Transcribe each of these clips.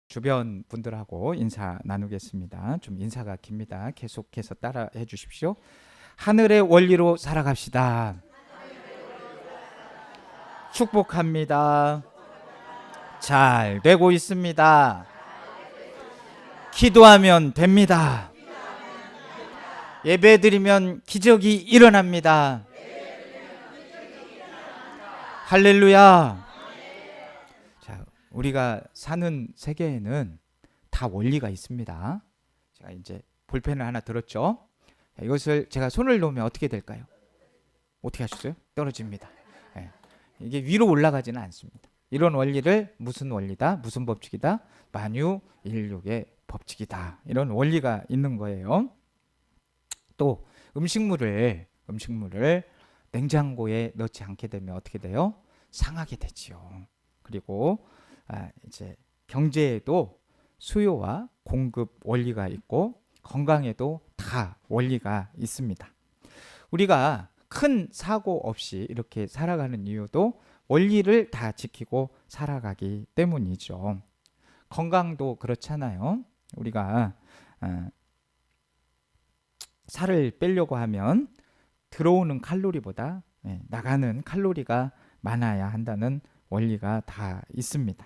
주변 분들하고 인사 나누겠습니다. 좀 인사가 깁니다. 계속해서 따라해 주십시오. 하늘의 원리로 살아갑시다. 축복합니다. 잘 되고 있습니다. 기도하면 됩니다. 예배드리면 기적이 일어납니다. 할렐루야. 자, 우리가 사는 세계에는 다 원리가 있습니다. 제가 이제 볼펜을 하나 들었죠. 자, 이것을 제가 손을 놓으면 어떻게 될까요? 어떻게 하셨어요? 떨어집니다. 네. 이게 위로 올라가지는 않습니다. 이런 원리를 무슨 원리다? 무슨 법칙이다? 만유인력의 법칙이다. 이런 원리가 있는 거예요. 또 음식물을 냉장고에 넣지 않게 되면 어떻게 돼요? 상하게 되지요. 그리고 이제 경제에도 수요와 공급 원리가 있고 건강에도 다 원리가 있습니다. 우리가 큰 사고 없이 이렇게 살아가는 이유도 원리를 다 지키고 살아가기 때문이죠. 건강도 그렇잖아요. 우리가 살을 빼려고 하면 들어오는 칼로리보다 나가는 칼로리가 많아야 한다는 원리가 다 있습니다.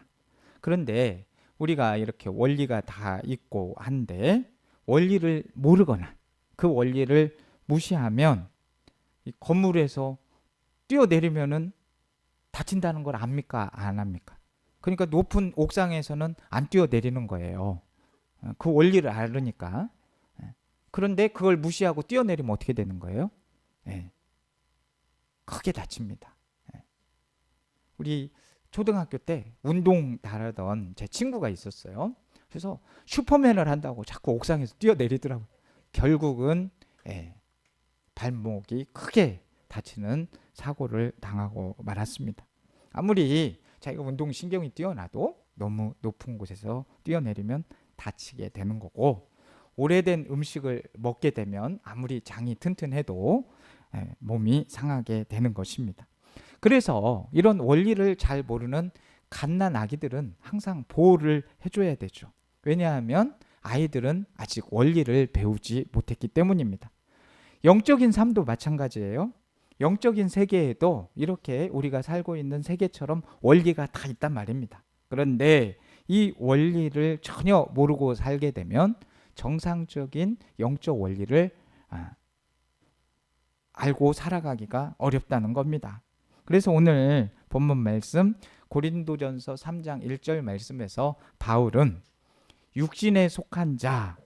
그런데 우리가 이렇게 원리가 다 있고 한데 원리를 모르거나 그 원리를 무시하면 이 건물에서 뛰어내리면은 다친다는 걸 압니까? 안 압니까? 그러니까 높은 옥상에서는 안 뛰어내리는 거예요. 그 원리를 알으니까. 그런데 그걸 무시하고 뛰어내리면 어떻게 되는 거예요? 크게 다칩니다. 우리 초등학교 때 운동 잘하던 제 친구가 있었어요. 그래서 슈퍼맨을 한다고 자꾸 옥상에서 뛰어내리더라고요. 결국은 발목이 크게 다치는 사고를 당하고 말았습니다. 아무리 자기가 운동 신경이 뛰어나도 너무 높은 곳에서 뛰어내리면 다치게 되는 거고, 오래된 음식을 먹게 되면 아무리 장이 튼튼해도 몸이 상하게 되는 것입니다. 그래서 이런 원리를 잘 모르는 갓난 아기들은 항상 보호를 해줘야 되죠. 왜냐하면 아이들은 아직 원리를 배우지 못했기 때문입니다. 영적인 삶도 마찬가지예요. 영적인 세계에도 이렇게 우리가 살고 있는 세계처럼 원리가 다 있단 말입니다. 그런데 이 원리를 전혀 모르고 살게 되면 정상적인 영적 원리를 알고 살아가기가 어렵다는 겁니다. 그래서 오늘 본문 말씀 고린도전서 3장 1절 말씀에서 바울은 육신에 속한 자,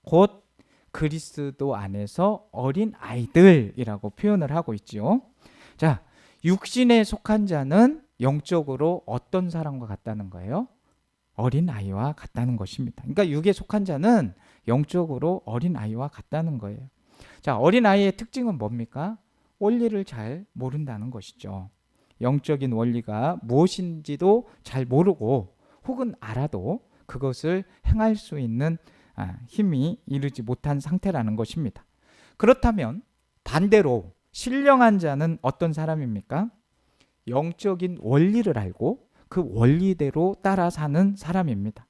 곧 그리스도 안에서 어린 아이들이라고 표현을 하고 있지요. 자, 육신에 속한 자는 영적으로 어떤 사람과 같다는 거예요? 어린 아이와 같다는 것입니다. 그러니까 육에 속한 자는 영적으로 어린 아이와 같다는 거예요. 자, 어린 아이의 특징은 뭡니까? 원리를 잘 모른다는 것이죠. 영적인 원리가 무엇인지도 잘 모르고 혹은 알아도 그것을 행할 수 있는 힘이 이르지 못한 상태라는 것입니다. 그렇다면 반대로 신령한 자는 어떤 사람입니까? 영적인 원리를 알고 그 원리대로 따라 사는 사람입니다.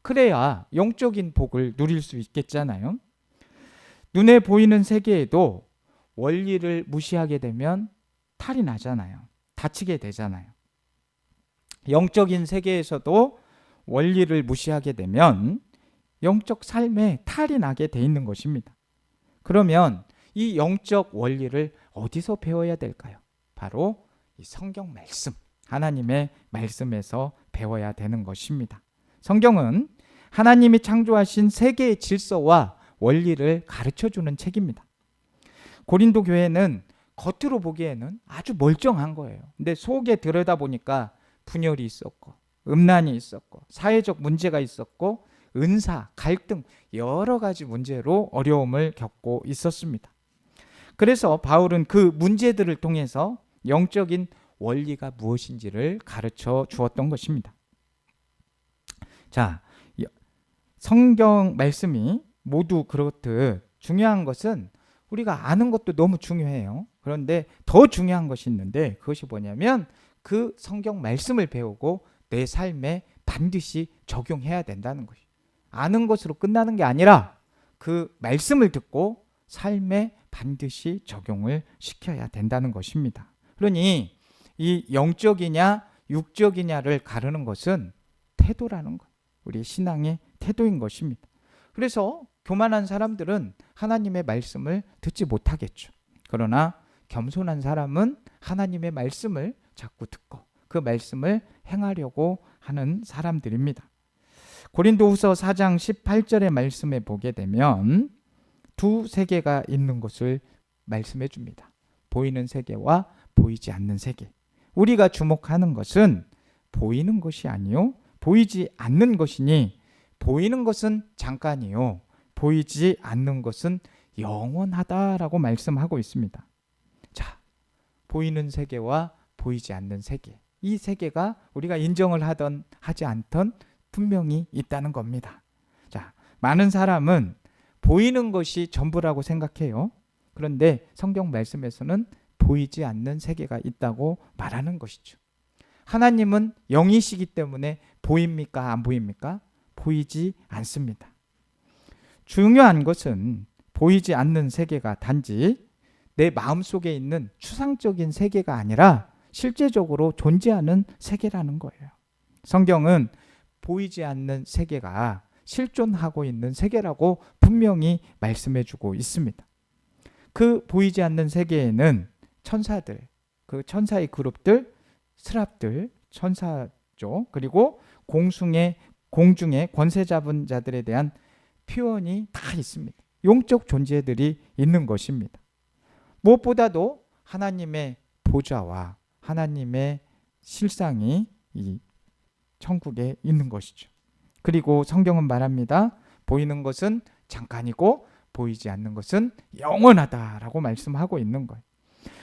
그래야 영적인 복을 누릴 수 있겠잖아요. 눈에 보이는 세계에도 원리를 무시하게 되면 탈이 나잖아요. 다치게 되잖아요. 영적인 세계에서도 원리를 무시하게 되면 영적 삶에 탈이 나게 돼 있는 것입니다. 그러면 이 영적 원리를 어디서 배워야 될까요? 바로 이 성경 말씀, 하나님의 말씀에서 배워야 되는 것입니다. 성경은 하나님이 창조하신 세계의 질서와 원리를 가르쳐주는 책입니다. 고린도 교회는 겉으로 보기에는 아주 멀쩡한 거예요. 근데 속에 들여다보니까 분열이 있었고 음란이 있었고 사회적 문제가 있었고 은사, 갈등 여러 가지 문제로 어려움을 겪고 있었습니다. 그래서 바울은 그 문제들을 통해서 영적인 원리가 무엇인지를 가르쳐 주었던 것입니다. 자, 성경 말씀이 모두 그렇듯 중요한 것은 우리가 아는 것도 너무 중요해요. 그런데 더 중요한 것이 있는데 그것이 뭐냐면 그 성경 말씀을 배우고 내 삶에 반드시 적용해야 된다는 것이. 아는 것으로 끝나는 게 아니라 그 말씀을 듣고 삶에 반드시 적용을 시켜야 된다는 것입니다. 그러니 이 영적이냐 육적이냐를 가르는 것은 태도라는 것. 우리 신앙의 태도인 것입니다. 그래서 교만한 사람들은 하나님의 말씀을 듣지 못하겠죠. 그러나 겸손한 사람은 하나님의 말씀을 자꾸 듣고 그 말씀을 행하려고 하는 사람들입니다. 고린도후서 4장 18절의 말씀에 보게 되면 두 세계가 있는 것을 말씀해 줍니다. 보이는 세계와 보이지 않는 세계. 우리가 주목하는 것은 보이는 것이 아니요 보이지 않는 것이니 보이는 것은 잠깐이요 보이지 않는 것은 영원하다라고 말씀하고 있습니다. 자, 보이는 세계와 보이지 않는 세계. 이 세계가 우리가 인정을 하던 하지 않던 분명히 있다는 겁니다. 자, 많은 사람은 보이는 것이 전부라고 생각해요. 그런데 성경 말씀에서는 보이지 않는 세계가 있다고 말하는 것이죠. 하나님은 영이시기 때문에 보입니까? 안 보입니까? 보이지 않습니다. 중요한 것은 보이지 않는 세계가 단지 내 마음속에 있는 추상적인 세계가 아니라 실제적으로 존재하는 세계라는 거예요. 성경은 보이지 않는 세계가 실존하고 있는 세계라고 분명히 말씀해 주고 있습니다. 그 보이지 않는 세계에는 천사들, 그 천사의 그룹들, 스랍들, 천사죠. 그리고 공중의 권세 잡은 자들에 대한 표현이 다 있습니다. 영적 존재들이 있는 것입니다. 무엇보다도 하나님의 보좌와 하나님의 실상이 이 천국에 있는 것이죠. 그리고 성경은 말합니다. 보이는 것은 잠깐이고 보이지 않는 것은 영원하다라고 말씀하고 있는 거예요.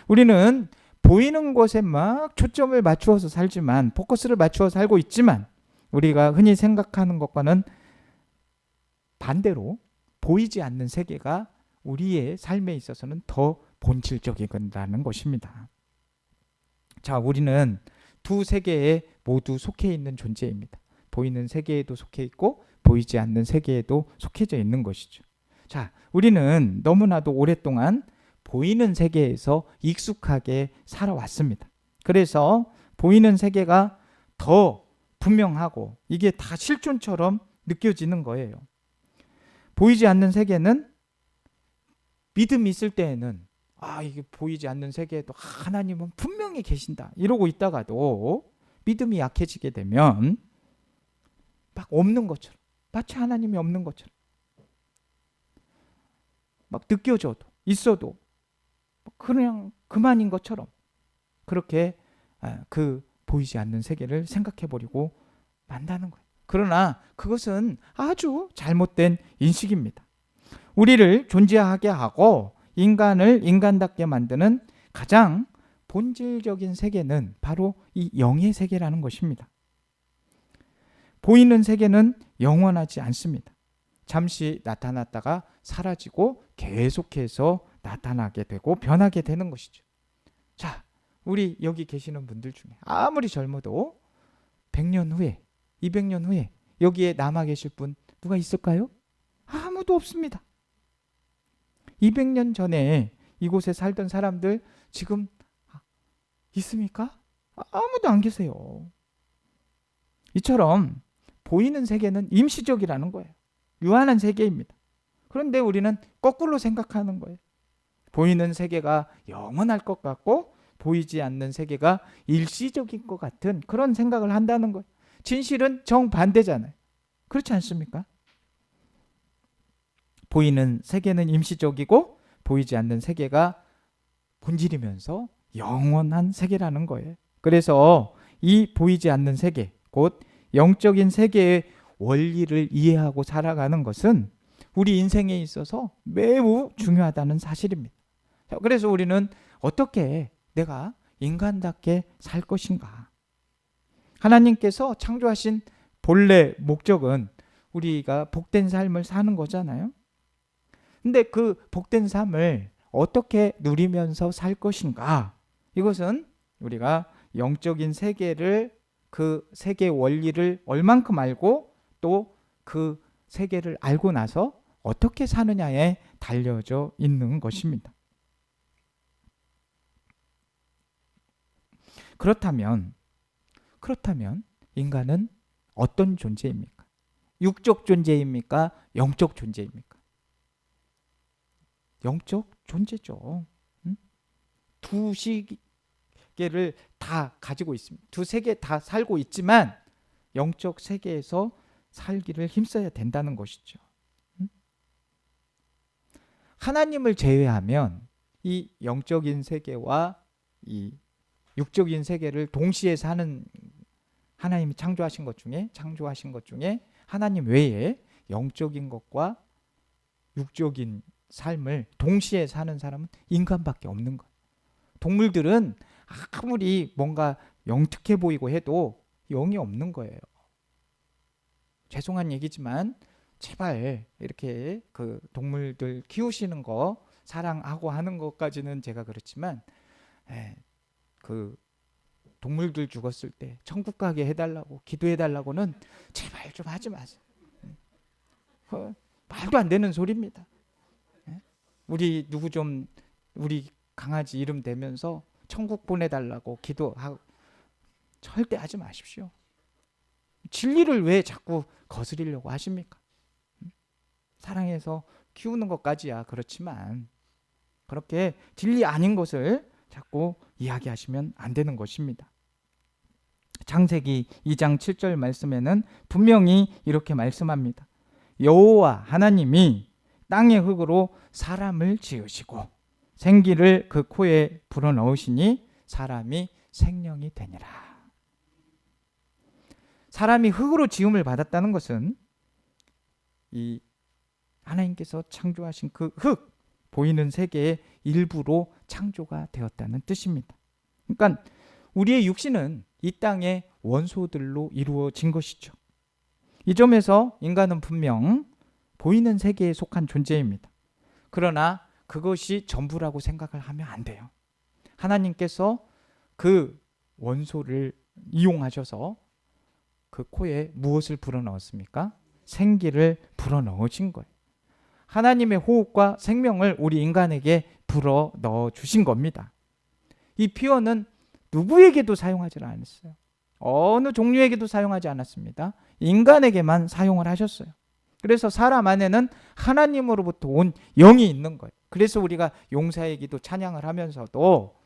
우리는 보이는 것에 막 초점을 맞추어서 살지만 포커스를 맞추어 살고 있지만 우리가 흔히 생각하는 것과는 반대로 보이지 않는 세계가 우리의 삶에 있어서는 더 본질적이라는 것입니다. 자, 우리는 두 세계에 모두 속해 있는 존재입니다. 보이는 세계에도 속해 있고 보이지 않는 세계에도 속해져 있는 것이죠. 자, 우리는 너무나도 오랫동안 보이는 세계에서 익숙하게 살아왔습니다. 그래서 보이는 세계가 더 분명하고 이게 다 실존처럼 느껴지는 거예요. 보이지 않는 세계는 믿음이 있을 때에는 이게 보이지 않는 세계에도 하나님은 분명히 계신다 이러고 있다가도 믿음이 약해지게 되면 막 없는 것처럼, 마치 하나님이 없는 것처럼 막 느껴져도 있어도 그냥 그만인 것처럼 그렇게 그 보이지 않는 세계를 생각해버리고 만다는 거예요. 그러나 그것은 아주 잘못된 인식입니다. 우리를 존재하게 하고 인간을 인간답게 만드는 가장 본질적인 세계는 바로 이 영의 세계라는 것입니다. 보이는 세계는 영원하지 않습니다. 잠시 나타났다가 사라지고 계속해서 나타나게 되고 변하게 되는 것이죠. 자, 우리 여기 계시는 분들 중에 아무리 젊어도 100년 후에 200년 후에 여기에 남아 계실 분 누가 있을까요? 아무도 없습니다. 200년 전에 이곳에 살던 사람들 지금 있습니까? 아무도 안 계세요. 이처럼 보이는 세계는 임시적이라는 거예요. 유한한 세계입니다. 그런데 우리는 거꾸로 생각하는 거예요. 보이는 세계가 영원할 것 같고 보이지 않는 세계가 일시적인 것 같은 그런 생각을 한다는 거예요. 진실은 정반대잖아요. 그렇지 않습니까? 보이는 세계는 임시적이고 보이지 않는 세계가 본질이면서 영원한 세계라는 거예요. 그래서 이 보이지 않는 세계, 곧 영적인 세계의 원리를 이해하고 살아가는 것은 우리 인생에 있어서 매우 중요하다는 사실입니다. 그래서 우리는 어떻게 내가 인간답게 살 것인가? 하나님께서 창조하신 본래 목적은 우리가 복된 삶을 사는 거잖아요. 근데 그 복된 삶을 어떻게 누리면서 살 것인가? 이것은 우리가 영적인 세계를 그 세계의 원리를 얼만큼 알고 또 그 세계를 알고 나서 어떻게 사느냐에 달려져 있는 것입니다. 그렇다면 인간은 어떤 존재입니까? 육적 존재입니까? 영적 존재입니까? 영적 존재죠. 두 세계를 다 가지고 있습니다. 두 세계 다 살고 있지만 영적 세계에서 살기를 힘써야 된다는 것이죠. 하나님을 제외하면 이 영적인 세계와 이 육적인 세계를 동시에 사는 하나님이 창조하신 것 중에 하나님 외에 영적인 것과 육적인 삶을 동시에 사는 사람은 인간밖에 없는 거예요. 동물들은 아무리 뭔가 영특해 보이고 해도 영이 없는 거예요. 죄송한 얘기지만 제발 이렇게 그 동물들 키우시는 거 사랑하고 하는 것까지는 제가 그렇지만 그 동물들 죽었을 때 천국 가게 해달라고 기도해달라고는 제발 좀 하지 마세요. 말도 안 되는 소리입니다. 우리 누구 좀 우리 강아지 이름 대면서 천국 보내달라고 기도하고 절대 하지 마십시오. 진리를 왜 자꾸 거스리려고 하십니까? 사랑해서 키우는 것까지야 그렇지만 그렇게 진리 아닌 것을 자꾸 이야기하시면 안 되는 것입니다. 창세기 2장 7절 말씀에는 분명히 이렇게 말씀합니다. 여호와 하나님이 땅의 흙으로 사람을 지으시고 생기를 그 코에 불어넣으시니 사람이 생명이 되니라. 사람이 흙으로 지음을 받았다는 것은 이 하나님께서 창조하신 그 흙, 보이는 세계의 일부로 창조가 되었다는 뜻입니다. 그러니까 우리의 육신은 이 땅의 원소들로 이루어진 것이죠. 이 점에서 인간은 분명 보이는 세계에 속한 존재입니다. 그러나 그것이 전부라고 생각을 하면 안 돼요. 하나님께서 그 원소를 이용하셔서 그 코에 무엇을 불어넣었습니까? 생기를 불어넣으신 거예요. 하나님의 호흡과 생명을 우리 인간에게 불어넣어 주신 겁니다. 이 피어는 누구에게도 사용하지 않았어요. 어느 종류에게도 사용하지 않았습니다. 인간에게만 사용을 하셨어요. 그래서 사람 안에는 하나님으로부터 온 영이 있는 거예요. 그래서 우리가 용사의 기도 찬양을 하면서도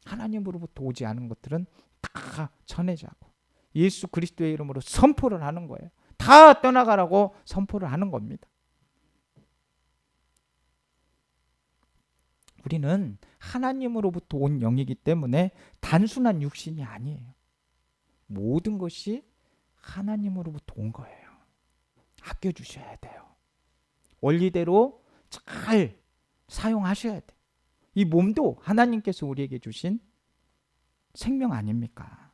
하나님으로부터 오지 않은 것들은 다 쳐내자고 예수 그리스도의 이름으로 선포를 하는 거예요. 다 떠나가라고 선포를 하는 겁니다. 우리는 하나님으로부터 온 영이기 때문에 단순한 육신이 아니에요. 모든 것이 하나님으로부터 온 거예요. 아껴주셔야 돼요. 원리대로 잘 사용하셔야 돼요. 이 몸도 하나님께서 우리에게 주신 생명 아닙니까?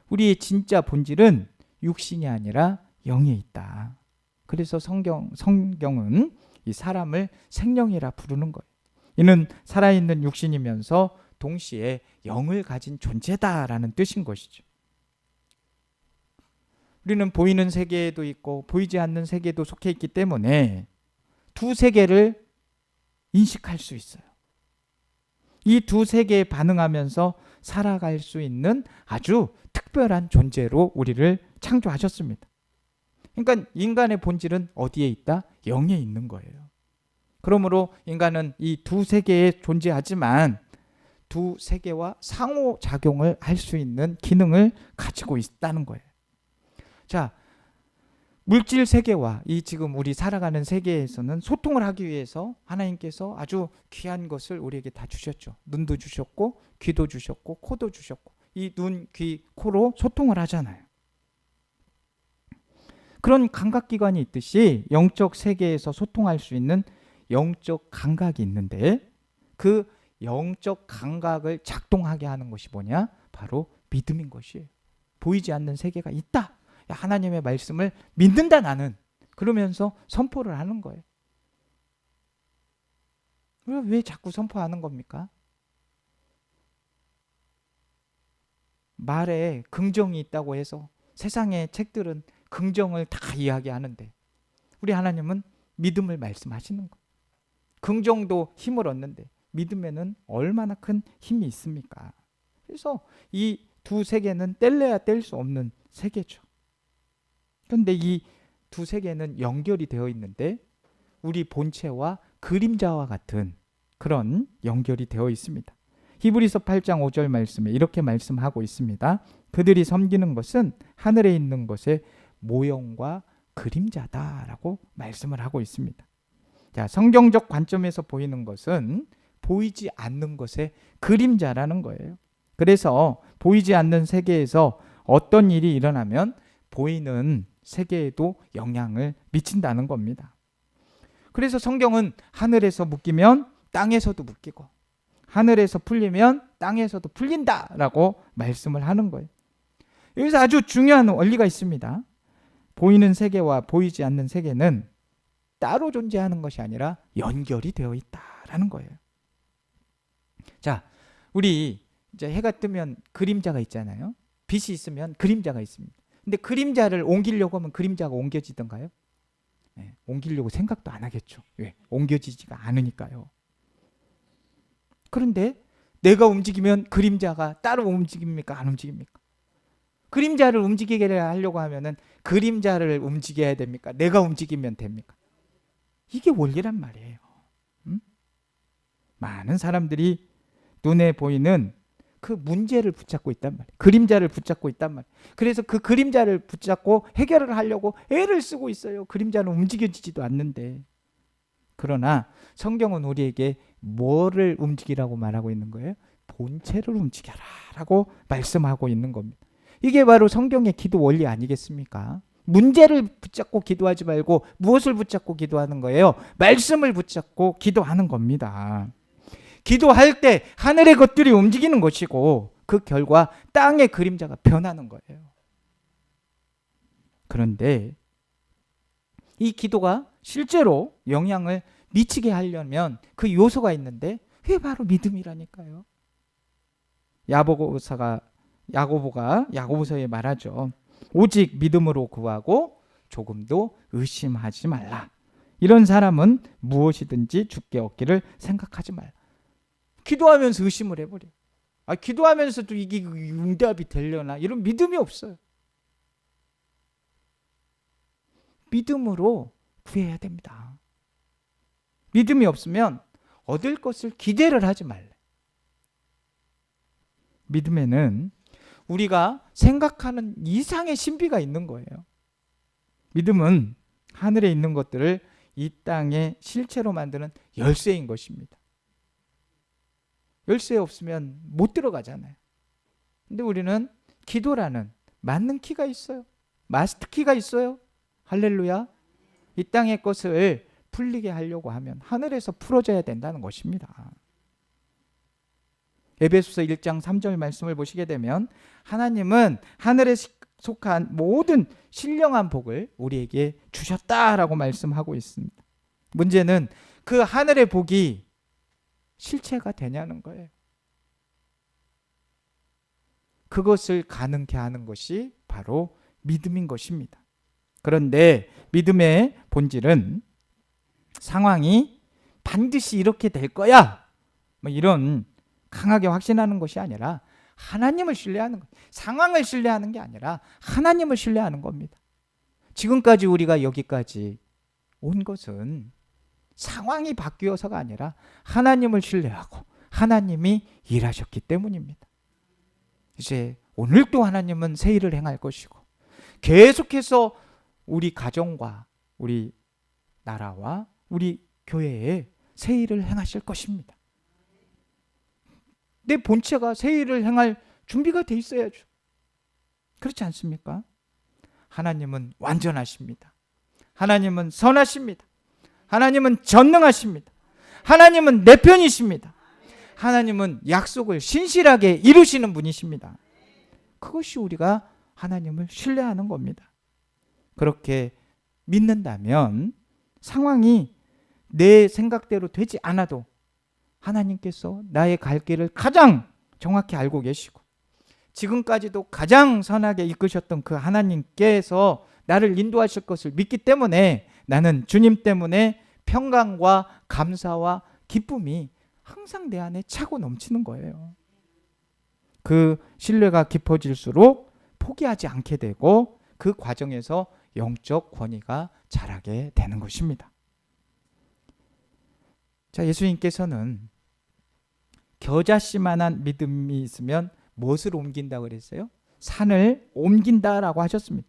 우리의 진짜 본질은 육신이 아니라 영에 있다. 그래서 성경은 이 사람을 생명이라 부르는 거예요. 이는 살아있는 육신이면서 동시에 영을 가진 존재다라는 뜻인 것이죠. 우리는 보이는 세계에도 있고 보이지 않는 세계에도 속해 있기 때문에 두 세계를 인식할 수 있어요. 이 두 세계에 반응하면서 살아갈 수 있는 아주 특별한 존재로 우리를 창조하셨습니다. 그러니까 인간의 본질은 어디에 있다? 영에 있는 거예요. 그러므로 인간은 이 두 세계에 존재하지만 두 세계와 상호작용을 할 수 있는 기능을 가지고 있다는 거예요. 자, 물질 세계와 이 지금 우리 살아가는 세계에서는 소통을 하기 위해서 하나님께서 아주 귀한 것을 우리에게 다 주셨죠. 눈도 주셨고 귀도 주셨고 코도 주셨고 이 눈, 귀, 코로 소통을 하잖아요. 그런 감각기관이 있듯이 영적 세계에서 소통할 수 있는 영적 감각이 있는데 그 영적 감각을 작동하게 하는 것이 뭐냐? 바로 믿음인 것이에요. 보이지 않는 세계가 있다. 하나님의 말씀을 믿는다 나는. 그러면서 선포를 하는 거예요. 왜 자꾸 선포하는 겁니까? 말에 긍정이 있다고 해서 세상의 책들은 긍정을 다 이야기하는데 우리 하나님은 믿음을 말씀하시는 거예요. 긍정도 힘을 얻는데 믿음에는 얼마나 큰 힘이 있습니까? 그래서 이 두 세계는 뗄래야 뗄 수 없는 세계죠. 그런데 이 두 세계는 연결이 되어 있는데 우리 본체와 그림자와 같은 그런 연결이 되어 있습니다. 히브리서 8장 5절 말씀에 이렇게 말씀하고 있습니다. 그들이 섬기는 것은 하늘에 있는 것의 모형과 그림자다라고 말씀을 하고 있습니다. 자, 성경적 관점에서 보이는 것은 보이지 않는 것의 그림자라는 거예요. 그래서 보이지 않는 세계에서 어떤 일이 일어나면 보이는 세계에도 영향을 미친다는 겁니다. 그래서 성경은 하늘에서 묶이면 땅에서도 묶이고 하늘에서 풀리면 땅에서도 풀린다라고 말씀을 하는 거예요. 여기서 아주 중요한 원리가 있습니다. 보이는 세계와 보이지 않는 세계는 따로 존재하는 것이 아니라 연결이 되어 있다라는 거예요. 자, 우리 이제 해가 뜨면 그림자가 있잖아요. 빛이 있으면 그림자가 있습니다. 근데 그림자를 옮기려고 하면 그림자가 옮겨지던가요? 네, 옮기려고 생각도 안 하겠죠. 왜? 옮겨지지가 않으니까요. 그런데 내가 움직이면 그림자가 따로 움직입니까? 안 움직입니까? 그림자를 움직이게 하려고 하면은 그림자를 움직여야 됩니까? 내가 움직이면 됩니까? 이게 원리란 말이에요. 많은 사람들이 눈에 보이는 그 문제를 붙잡고 있단 말이에요. 그림자를 붙잡고 있단 말이에요. 그래서 그 그림자를 붙잡고 해결을 하려고 애를 쓰고 있어요. 그림자는 움직여지지도 않는데. 그러나 성경은 우리에게 뭐를 움직이라고 말하고 있는 거예요? 본체를 움직여라 라고 말씀하고 있는 겁니다. 이게 바로 성경의 기도 원리 아니겠습니까? 문제를 붙잡고 기도하지 말고 무엇을 붙잡고 기도하는 거예요? 말씀을 붙잡고 기도하는 겁니다. 기도할 때 하늘의 것들이 움직이는 것이고 그 결과 땅의 그림자가 변하는 거예요. 그런데 이 기도가 실제로 영향을 미치게 하려면 그 요소가 있는데 그게 바로 믿음이라니까요. 야고보가 야고보서에 말하죠. 오직 믿음으로 구하고 조금도 의심하지 말라. 이런 사람은 무엇이든지 주께 얻기를 생각하지 말라. 기도하면서 의심을 해버려. 기도하면서도 이게 응답이 되려나 이런 믿음이 없어요. 믿음으로 구해야 됩니다. 믿음이 없으면 얻을 것을 기대를 하지 말래. 믿음에는 우리가 생각하는 이상의 신비가 있는 거예요. 믿음은 하늘에 있는 것들을 이 땅에 실체로 만드는 열쇠인 것입니다. 열쇠 없으면 못 들어가잖아요. 근데 우리는 기도라는 맞는 키가 있어요. 마스터 키가 있어요. 할렐루야. 이 땅의 것을 풀리게 하려고 하면 하늘에서 풀어져야 된다는 것입니다. 에베소서 1장 3절 말씀을 보시게 되면 하나님은 하늘에 속한 모든 신령한 복을 우리에게 주셨다라고 말씀하고 있습니다. 문제는 그 하늘의 복이 실체가 되냐는 거예요. 그것을 가능케 하는 것이 바로 믿음인 것입니다. 그런데 믿음의 본질은 상황이 반드시 이렇게 될 거야 이런 강하게 확신하는 것이 아니라 하나님을 신뢰하는 것. 상황을 신뢰하는 게 아니라 하나님을 신뢰하는 겁니다. 지금까지 우리가 여기까지 온 것은 상황이 바뀌어서가 아니라 하나님을 신뢰하고 하나님이 일하셨기 때문입니다. 이제 오늘도 하나님은 새 일을 행할 것이고 계속해서 우리 가정과 우리 나라와 우리 교회에 새 일을 행하실 것입니다. 내 본체가 새 일을 행할 준비가 돼 있어야죠. 그렇지 않습니까? 하나님은 완전하십니다. 하나님은 선하십니다. 하나님은 전능하십니다. 하나님은 내 편이십니다. 하나님은 약속을 신실하게 이루시는 분이십니다. 그것이 우리가 하나님을 신뢰하는 겁니다. 그렇게 믿는다면 상황이 내 생각대로 되지 않아도 하나님께서 나의 갈 길을 가장 정확히 알고 계시고 지금까지도 가장 선하게 이끄셨던 그 하나님께서 나를 인도하실 것을 믿기 때문에 나는 주님 때문에 평강과 감사와 기쁨이 항상 내 안에 차고 넘치는 거예요. 그 신뢰가 깊어질수록 포기하지 않게 되고 그 과정에서 영적 권위가 자라게 되는 것입니다. 자, 예수님께서는 겨자씨만한 믿음이 있으면 무엇을 옮긴다고 그랬어요? 산을 옮긴다라고 하셨습니다.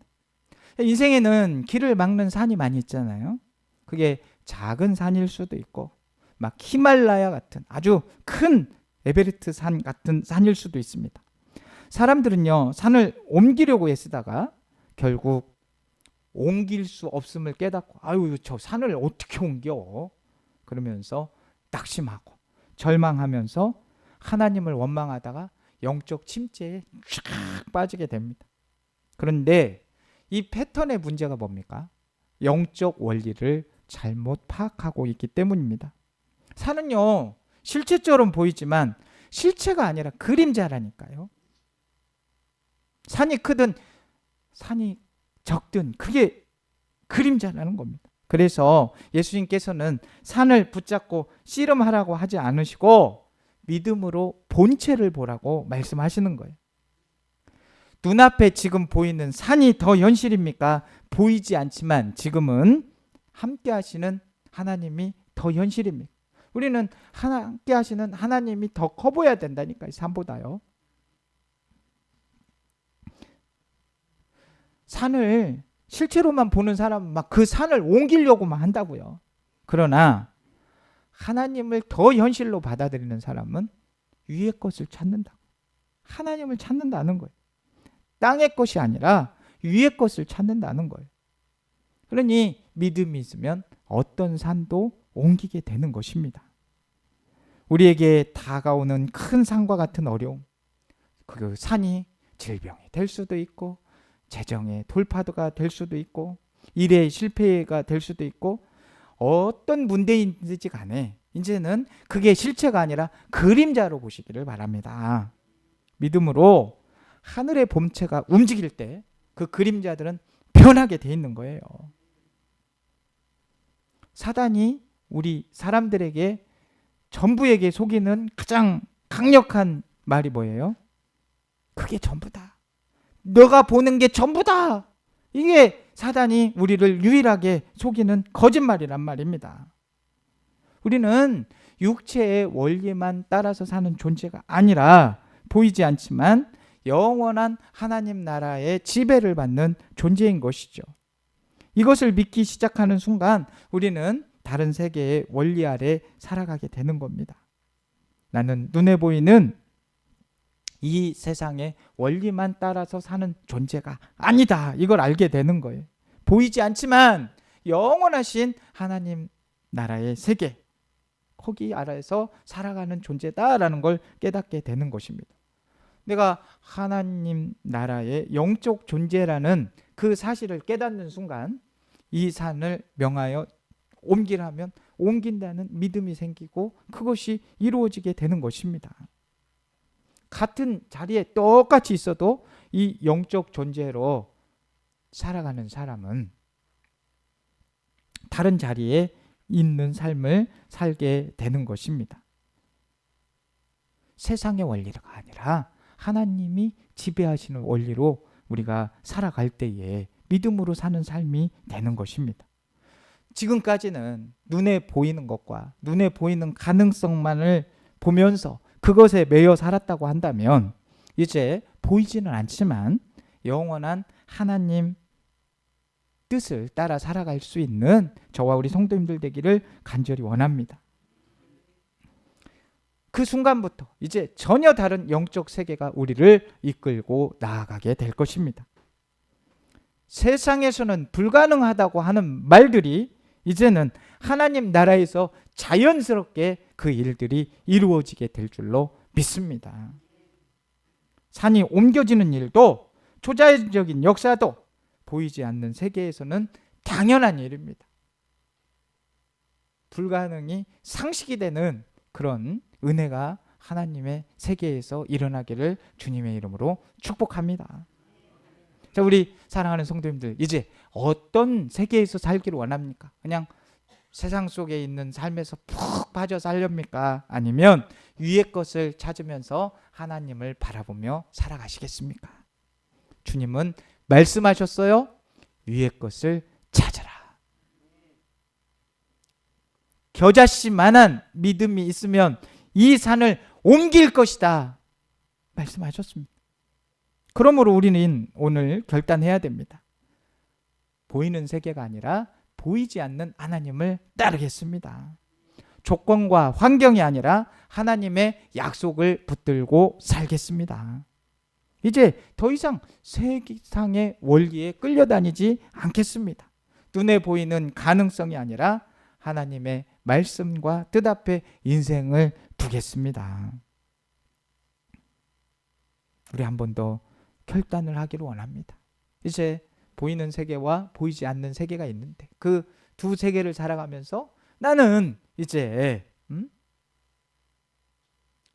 인생에는 길을 막는 산이 많이 있잖아요. 그게 작은 산일 수도 있고 막 히말라야 같은 아주 큰 에베레스트 산 같은 산일 수도 있습니다. 사람들은요, 산을 옮기려고 애쓰다가 결국 옮길 수 없음을 깨닫고 아유, 저 산을 어떻게 옮겨? 그러면서 낙심하고 절망하면서 하나님을 원망하다가 영적 침체에 쫙 빠지게 됩니다. 그런데 이 패턴의 문제가 뭡니까? 영적 원리를 잘못 파악하고 있기 때문입니다. 산은요, 실체처럼 보이지만 실체가 아니라 그림자라니까요. 산이 크든 산이 적든 그게 그림자라는 겁니다. 그래서 예수님께서는 산을 붙잡고 씨름하라고 하지 않으시고 믿음으로 본체를 보라고 말씀하시는 거예요. 눈앞에 지금 보이는 산이 더 현실입니까? 보이지 않지만 지금은 함께 하시는 하나님이 더 현실입니다. 우리는 함께 하시는 하나님이 더 커 보여야 된다니까요. 산보다요. 산을 실제로만 보는 사람은 막 그 산을 옮기려고만 한다고요. 그러나 하나님을 더 현실로 받아들이는 사람은 위의 것을 찾는다. 하나님을 찾는다는 거예요. 땅의 것이 아니라 위의 것을 찾는다는 거예요. 그러니 믿음이 있으면 어떤 산도 옮기게 되는 것입니다. 우리에게 다가오는 큰 산과 같은 어려움, 그 산이 질병이 될 수도 있고 재정의 돌파도가 될 수도 있고 일의 실패가 될 수도 있고 어떤 문제인지 간에 이제는 그게 실체가 아니라 그림자로 보시기를 바랍니다. 믿음으로 하늘의 본체가 움직일 때 그 그림자들은 변하게 돼 있는 거예요. 사단이 우리 사람들에게 전부에게 속이는 가장 강력한 말이 뭐예요? 그게 전부다. 너가 보는 게 전부다. 이게 사단이 우리를 유일하게 속이는 거짓말이란 말입니다. 우리는 육체의 원리만 따라서 사는 존재가 아니라 보이지 않지만 영원한 하나님 나라의 지배를 받는 존재인 것이죠. 이것을 믿기 시작하는 순간 우리는 다른 세계의 원리 아래 살아가게 되는 겁니다. 나는 눈에 보이는 이 세상의 원리만 따라서 사는 존재가 아니다. 이걸 알게 되는 거예요. 보이지 않지만 영원하신 하나님 나라의 세계, 거기 아래에서 살아가는 존재다라는 걸 깨닫게 되는 것입니다. 내가 하나님 나라의 영적 존재라는 그 사실을 깨닫는 순간 이 산을 명하여 옮기라면 옮긴다는 믿음이 생기고 그것이 이루어지게 되는 것입니다. 같은 자리에 똑같이 있어도 이 영적 존재로 살아가는 사람은 다른 자리에 있는 삶을 살게 되는 것입니다. 세상의 원리가 아니라 하나님이 지배하시는 원리로 우리가 살아갈 때에 믿음으로 사는 삶이 되는 것입니다. 지금까지는 눈에 보이는 것과 눈에 보이는 가능성만을 보면서 그것에 매여 살았다고 한다면 이제 보이지는 않지만 영원한 하나님 뜻을 따라 살아갈 수 있는 저와 우리 성도님들 되기를 간절히 원합니다. 그 순간부터 이제 전혀 다른 영적 세계가 우리를 이끌고 나아가게 될 것입니다. 세상에서는 불가능하다고 하는 말들이 이제는 하나님 나라에서 자연스럽게 그 일들이 이루어지게 될 줄로 믿습니다. 산이 옮겨지는 일도 초자연적인 역사도 보이지 않는 세계에서는 당연한 일입니다. 불가능이 상식이 되는 그런 은혜가 하나님의 세계에서 일어나기를 주님의 이름으로 축복합니다. 자, 우리 사랑하는 성도님들, 이제 어떤 세계에서 살기를 원합니까? 그냥 세상 속에 있는 삶에서 푹 빠져 살렵니까? 아니면 위의 것을 찾으면서 하나님을 바라보며 살아가시겠습니까? 주님은 말씀하셨어요. 위의 것을 찾으라. 겨자씨만한 믿음이 있으면 이 산을 옮길 것이다 말씀하셨습니다. 그러므로 우리는 오늘 결단해야 됩니다. 보이는 세계가 아니라 보이지 않는 하나님을 따르겠습니다. 조건과 환경이 아니라 하나님의 약속을 붙들고 살겠습니다. 이제 더 이상 세상의 원리에 끌려다니지 않겠습니다. 눈에 보이는 가능성이 아니라 하나님의 말씀과 뜻 앞에 인생을 두겠습니다. 우리 한 번 더 결단을 하기를 원합니다. 이제 보이는 세계와 보이지 않는 세계가 있는데 그 두 세계를 살아가면서 나는 이제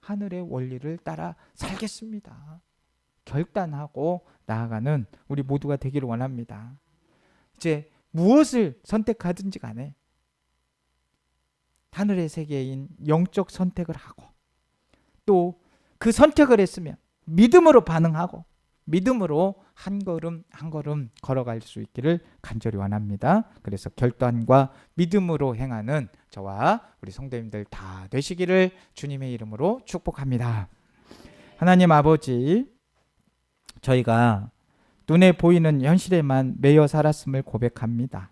하늘의 원리를 따라 살겠습니다. 결단하고 나아가는 우리 모두가 되기를 원합니다. 이제 무엇을 선택하든지 간에 하늘의 세계인 영적 선택을 하고 또 그 선택을 했으면 믿음으로 반응하고 믿음으로 한 걸음 한 걸음 걸어갈 수 있기를 간절히 원합니다. 그래서 결단과 믿음으로 행하는 저와 우리 성도님들 다 되시기를 주님의 이름으로 축복합니다. 하나님 아버지, 저희가 눈에 보이는 현실에만 매여 살았음을 고백합니다.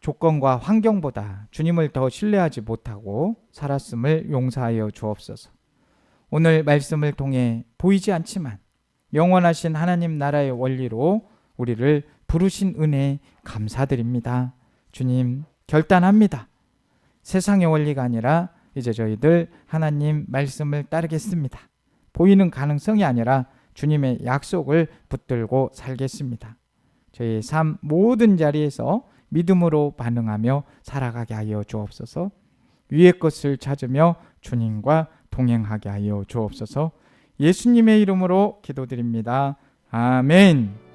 조건과 환경보다 주님을 더 신뢰하지 못하고 살았음을 용서하여 주옵소서. 오늘 말씀을 통해 보이지 않지만 영원하신 하나님 나라의 원리로 우리를 부르신 은혜에 감사드립니다. 주님, 결단합니다. 세상의 원리가 아니라 이제 저희들 하나님 말씀을 따르겠습니다. 보이는 가능성이 아니라 주님의 약속을 붙들고 살겠습니다. 저희 삶 모든 자리에서 믿음으로 반응하며 살아가게 하여 주옵소서. 위의 것을 찾으며 주님과 동행하게 하여 주옵소서. 예수님의 이름으로 기도드립니다. 아멘.